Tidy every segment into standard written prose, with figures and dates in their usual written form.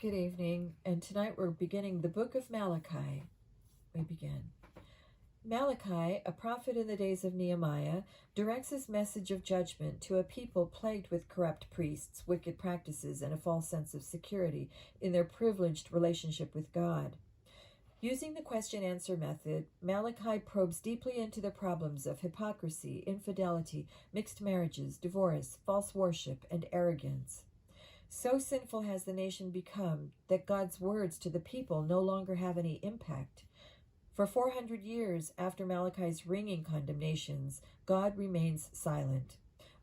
Good evening, and tonight we're beginning the book of Malachi. We begin. Malachi, a prophet in the days of Nehemiah, directs his message of judgment to a people plagued with corrupt priests, wicked practices, and a false sense of security in their privileged relationship with God. Using the question-answer method, Malachi probes deeply into the problems of hypocrisy, infidelity, mixed marriages, divorce, false worship, and arrogance. So sinful has the nation become that God's words to the people no longer have any impact. For 400 years after Malachi's ringing condemnations, God remains silent.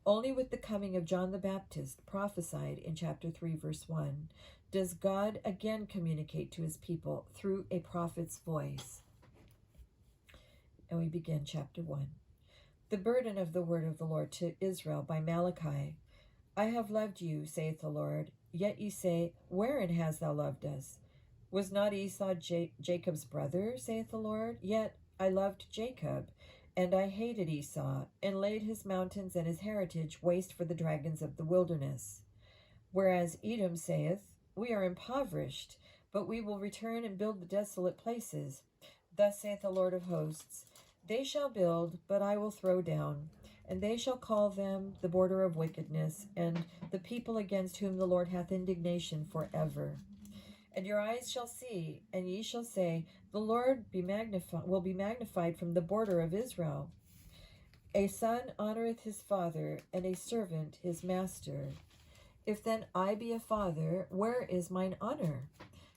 Only with the coming of John the Baptist, prophesied in chapter 3, verse 1, does God again communicate to his people through a prophet's voice. And we begin chapter 1. The burden of the word of the Lord to Israel by Malachi. I have loved you, saith the Lord. Yet ye say, Wherein hast thou loved us? Was not Esau Jacob's brother, saith the Lord? Yet I loved Jacob, and I hated Esau, and laid his mountains and his heritage waste for the dragons of the wilderness. Whereas Edom saith, We are impoverished, but we will return and build the desolate places. Thus saith the Lord of hosts, They shall build, but I will throw down. And they shall call them the border of wickedness, and the people against whom the Lord hath indignation forever. And your eyes shall see, and ye shall say, The Lord will be magnified from the border of Israel. A son honoreth his father, and a servant his master. If then I be a father, where is mine honor?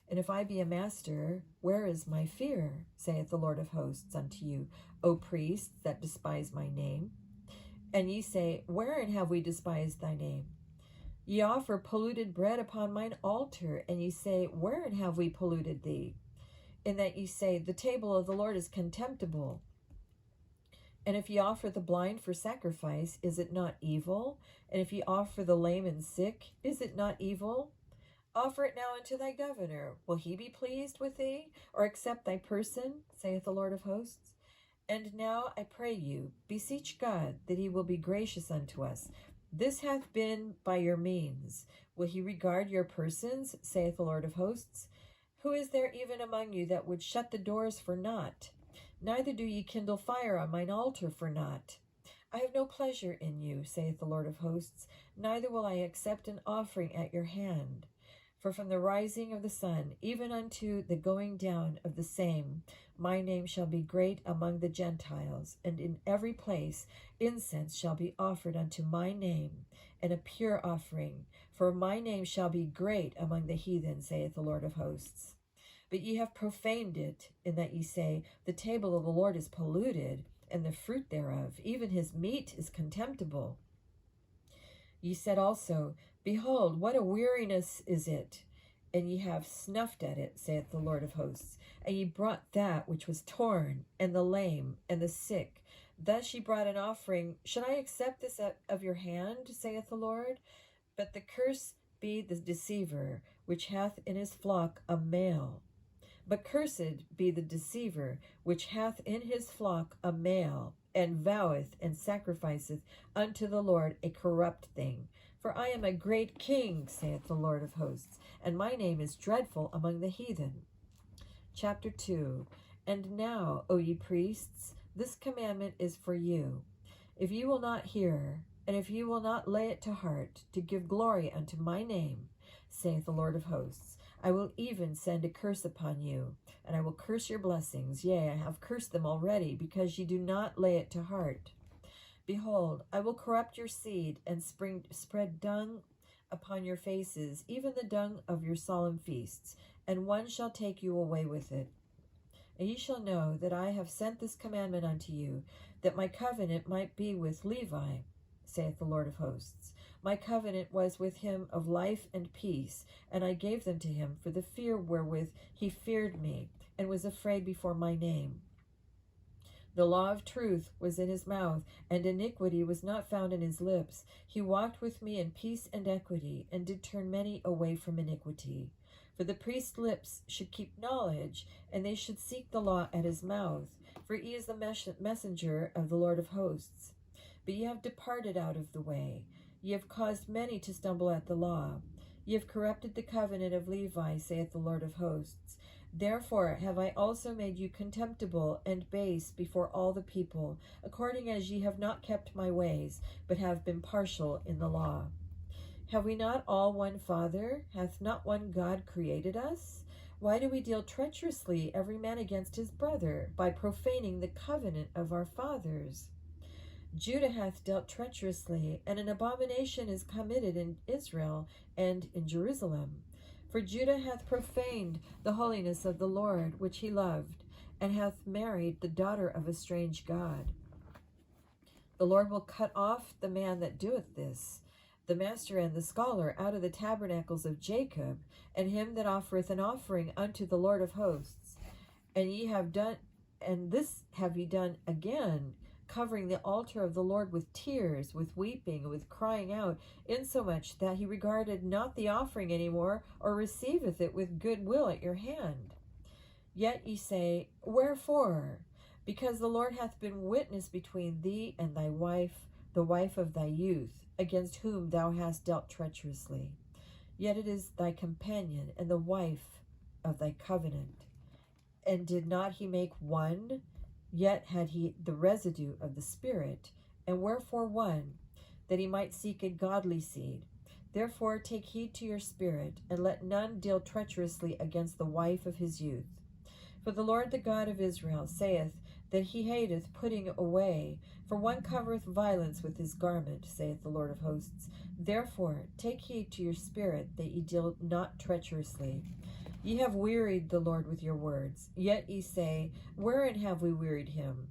And if I be a master, where is my fear? Saith the Lord of hosts unto you, O priests that despise my name. And ye say, Wherein have we despised thy name? Ye offer polluted bread upon mine altar, and ye say, Wherein have we polluted thee? In that ye say, The table of the Lord is contemptible. And if ye offer the blind for sacrifice, is it not evil? And if ye offer the lame and sick, is it not evil? Offer it now unto thy governor. Will he be pleased with thee, or accept thy person, saith the Lord of hosts? And now I pray you, beseech God that he will be gracious unto us. This hath been by your means. Will he regard your persons, saith the Lord of hosts? Who is there even among you that would shut the doors for naught? Neither do ye kindle fire on mine altar for naught. I have no pleasure in you, saith the Lord of hosts, neither will I accept an offering at your hand. For from the rising of the sun, even unto the going down of the same, my name shall be great among the Gentiles, and in every place incense shall be offered unto my name, and a pure offering. For my name shall be great among the heathen, saith the Lord of hosts. But ye have profaned it, in that ye say, The table of the Lord is polluted, and the fruit thereof, even his meat, is contemptible. Ye said also, Behold, what a weariness is it! And ye have snuffed at it, saith the Lord of hosts. And ye brought that which was torn, and the lame, and the sick. Thus ye brought an offering. Should I accept this of your hand, saith the Lord? But the curse be the deceiver, which hath in his flock a male. But cursed be the deceiver, which hath in his flock a male, and voweth and sacrificeth unto the Lord a corrupt thing. For I am a great king, saith the Lord of hosts, and my name is dreadful among the heathen. Chapter 2. And now, O ye priests, this commandment is for you. If ye will not hear, and if ye will not lay it to heart, to give glory unto my name, saith the Lord of hosts, I will even send a curse upon you, and I will curse your blessings. Yea, I have cursed them already, because ye do not lay it to heart. Behold, I will corrupt your seed, and spread dung upon your faces, even the dung of your solemn feasts, and one shall take you away with it. And ye shall know that I have sent this commandment unto you, that my covenant might be with Levi, saith the Lord of hosts. My covenant was with him of life and peace, and I gave them to him for the fear wherewith he feared me, and was afraid before my name. The law of truth was in his mouth, and iniquity was not found in his lips. He walked with me in peace and equity, and did turn many away from iniquity. For the priest's lips should keep knowledge, and they should seek the law at his mouth. For he is the messenger of the Lord of hosts. But ye have departed out of the way. Ye have caused many to stumble at the law. Ye have corrupted the covenant of Levi, saith the Lord of hosts. Therefore have I also made you contemptible and base before all the people, according as ye have not kept my ways, but have been partial in the law. Have we not all one Father? Hath not one God created us? Why do we deal treacherously every man against his brother, by profaning the covenant of our fathers? Judah hath dealt treacherously, and an abomination is committed in Israel and in Jerusalem. For Judah hath profaned the holiness of the Lord, which he loved, and hath married the daughter of a strange god. The Lord will cut off the man that doeth this, the master and the scholar, out of the tabernacles of Jacob, and him that offereth an offering unto the Lord of hosts. And this have ye done again, covering the altar of the Lord with tears, with weeping, with crying out, insomuch that he regarded not the offering any more, or receiveth it with good will at your hand. Yet ye say, Wherefore? Because the Lord hath been witness between thee and thy wife, the wife of thy youth, against whom thou hast dealt treacherously. Yet it is thy companion and the wife of thy covenant. And did not he make one? Yet had he the residue of the Spirit. And wherefore one? That he might seek a godly seed. Therefore take heed to your spirit, and let none deal treacherously against the wife of his youth. For the Lord the God of Israel saith that he hateth putting away, for one covereth violence with his garment, saith the Lord of hosts. Therefore take heed to your spirit, that ye deal not treacherously. Ye have wearied the Lord with your words. Yet ye say, Wherein have we wearied him?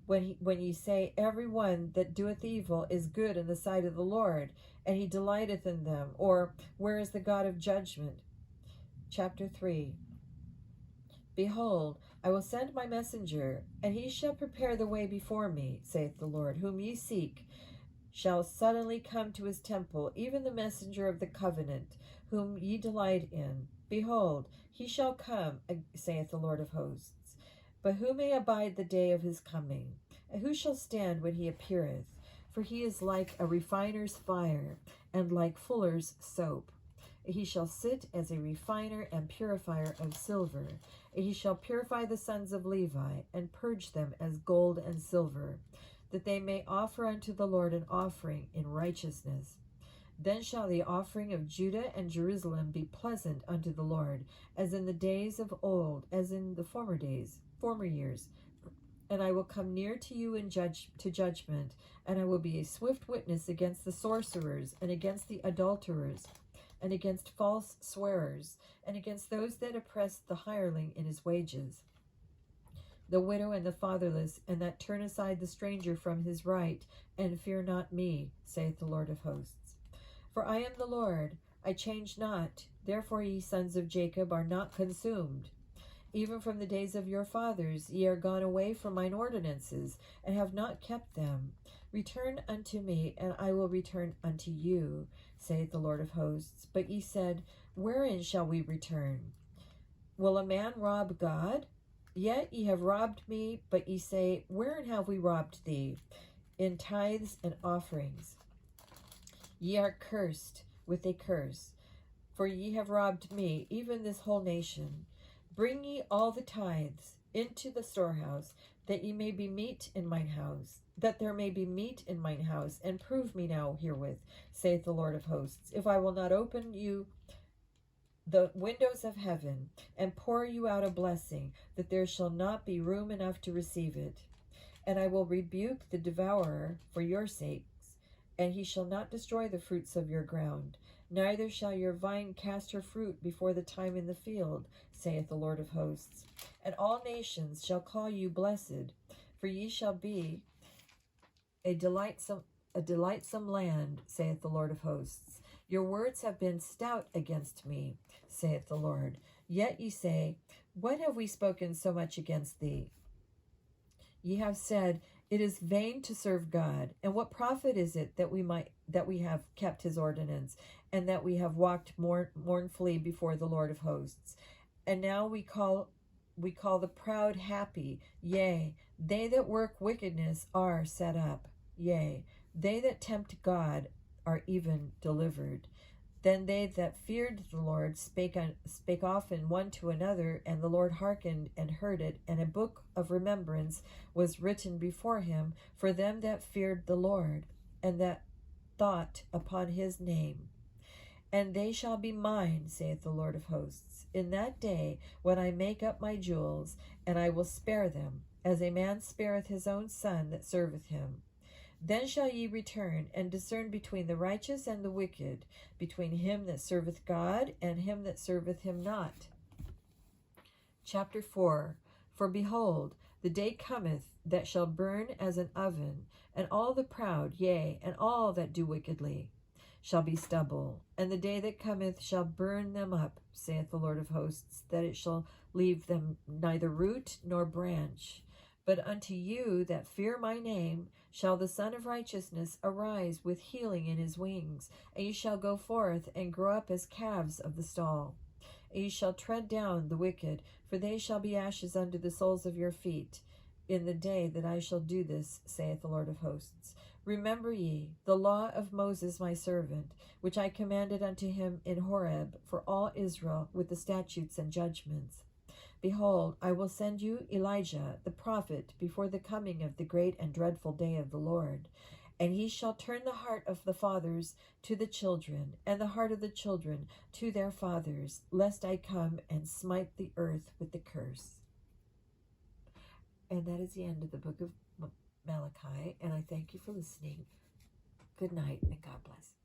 When ye say, Every one that doeth evil is good in the sight of the Lord, and he delighteth in them. Or, Where is the God of judgment? Chapter 3. Behold, I will send my messenger, and he shall prepare the way before me, saith the Lord, whom ye seek, shall suddenly come to his temple, even the messenger of the covenant, whom ye delight in. Behold, he shall come, saith the Lord of hosts. But who may abide the day of his coming? And who shall stand when he appeareth? For he is like a refiner's fire, and like fuller's soap. He shall sit as a refiner and purifier of silver. He shall purify the sons of Levi, and purge them as gold and silver, that they may offer unto the Lord an offering in righteousness. Then shall the offering of Judah and Jerusalem be pleasant unto the Lord, as in the days of old, as in the former years. And I will come near to you to judgment, and I will be a swift witness against the sorcerers, and against the adulterers, and against false swearers, and against those that oppress the hireling in his wages, the widow and the fatherless, and that turn aside the stranger from his right, and fear not me, saith the Lord of hosts. For I am the Lord, I change not. Therefore ye sons of Jacob are not consumed. Even from the days of your fathers ye are gone away from mine ordinances, and have not kept them. Return unto me, and I will return unto you, saith the Lord of hosts. But ye said, Wherein shall we return? Will a man rob God? Yet ye have robbed me, but ye say, Wherein have we robbed thee? In tithes and offerings. Ye are cursed with a curse, for ye have robbed me, even this whole nation. Bring ye all the tithes into the storehouse, that ye may be meat in mine house, that there may be meat in mine house, and prove me now herewith, saith the Lord of hosts, if I will not open you the windows of heaven, and pour you out a blessing, that there shall not be room enough to receive it. And I will rebuke the devourer for your sakes, and he shall not destroy the fruits of your ground, neither shall your vine cast her fruit before the time in the field, saith the Lord of hosts. And all nations shall call you blessed, for ye shall be a delightsome land, saith the Lord of hosts. Your words have been stout against me, saith the Lord. Yet ye say, What have we spoken so much against thee? Ye have said, It is vain to serve God, and what profit is it that we have kept his ordinance, and that we have walked mournfully before the Lord of hosts? And now we call the proud happy, yea, they that work wickedness are set up, yea, they that tempt God are even delivered. Then they that feared the Lord spake often one to another, and the Lord hearkened and heard it, and a book of remembrance was written before him for them that feared the Lord, and that thought upon his name. And they shall be mine, saith the Lord of hosts, in that day when I make up my jewels, and I will spare them, as a man spareth his own son that serveth him. Then shall ye return, and discern between the righteous and the wicked, between him that serveth God and him that serveth him not. Chapter 4. For behold, the day cometh that shall burn as an oven, and all the proud, yea, and all that do wickedly, shall be stubble. And the day that cometh shall burn them up, saith the Lord of hosts, that it shall leave them neither root nor branch. But unto you that fear my name shall the Son of Righteousness arise with healing in his wings, and ye shall go forth and grow up as calves of the stall. And ye shall tread down the wicked, for they shall be ashes under the soles of your feet, in the day that I shall do this, saith the Lord of hosts. Remember ye the law of Moses my servant, which I commanded unto him in Horeb for all Israel, with the statutes and judgments. Behold, I will send you Elijah the prophet before the coming of the great and dreadful day of the Lord. And he shall turn the heart of the fathers to the children, and the heart of the children to their fathers, lest I come and smite the earth with the curse. And that is the end of the book of Malachi, and I thank you for listening. Good night, and God bless.